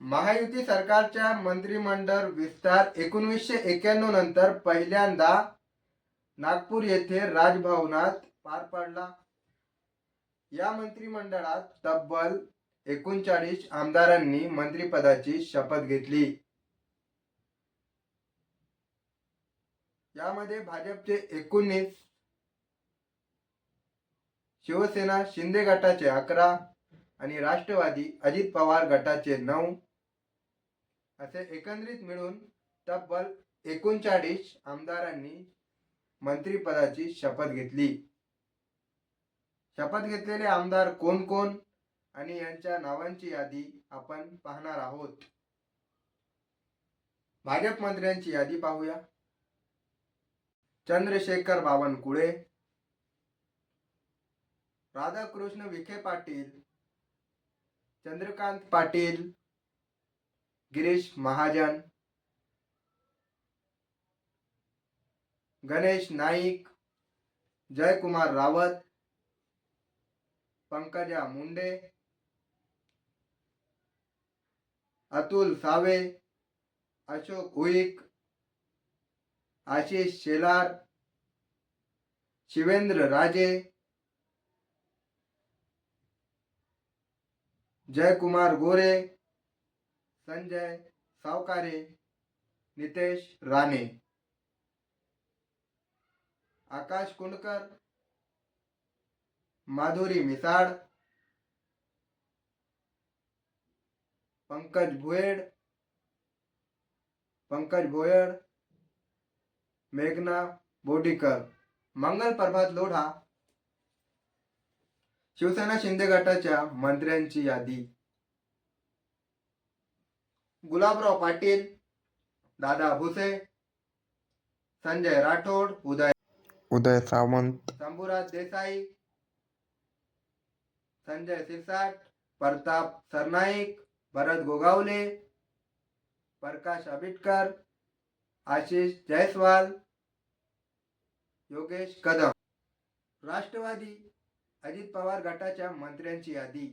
महायुती सरकारच्या मंत्रिमंडळ विस्तार 1991 नंतर पहिल्यांदा नागपूर येथे राजभवनात पार पडला। या मंत्रिमंडळात तब्बल 39 आमदारांनी मंत्रिपदाची शपथ घेतली। यामध्ये भाजपचे 19, शिवसेना शिंदे गटाचे 11 आणि राष्ट्रवादी अजित पवार गटाचे 9 असे एकत्रित मिळून तब्बल 39 आमदारांनी मंत्रिपदाची शपथ घेतली। शपथ घेतलेले आमदार कोण कोण आणि यांच्या नावांची यादी आपण पाहणार आहोत। भाजप मंत्र्यांची यादी पाहूया। चंद्रशेखर बावनकुळे, राधाकृष्ण विखे पाटील, चंद्रकांत पाटील, गिरीश महाजन, गणेश नाईक, जयकुमार रावत, पंकजा मुंडे, अतुल सावे, अशोक उईक, आशिष शेलार, शिवेंद्र राजे, जयकुमार गोरे, संजय सावकारे, नितेश राणे, आकाश कुंडकर, माधुरी मिसाळ, पंकज भोयड, मेघना बोडीकर, मंगल प्रभात लोढा। शिवसेना शिंदे गटाच्या मंत्र्यांची यादी। गुलाबराव पाटील, दादा भुसे, संजय राठोड, उदय सामंत, शंभूराज देसाई, संजय सिरसाट, प्रताप सरनाईक, भरत गोगावले, प्रकाश आंबेडकर, आशिष जायसवाल, योगेश कदम। राष्ट्रवादी अजित पवार गटाच्या मंत्र्यांची यादी।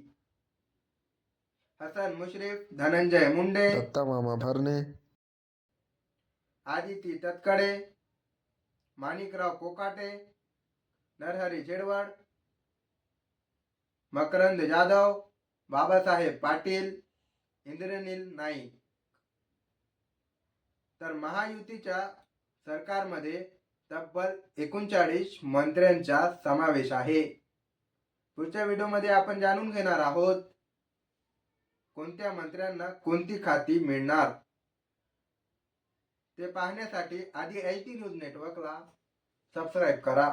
हसन मुश्रीफ, धनंजय मुंडे, दत्ता मामा भरणे, आदिती तटकरे, माणिकराव कोकाटे, नरहरी झिरवळ, मकरंद जाधव, बाबासाहेब पाटील, इंद्रनील नाईक। तर महायुतीच्या सरकारमध्ये तब्बल 39 मंत्र्यांचा समावेश आहे। पुढच्या व्हिडिओमध्ये आपण जाणून घेणार आहोत कोणत्या मंत्र्यांना कोणती खाती मिळणार। ते पाहण्यासाठी आधी LT न्यूज नेटवर्कला सबस्क्राइब करा।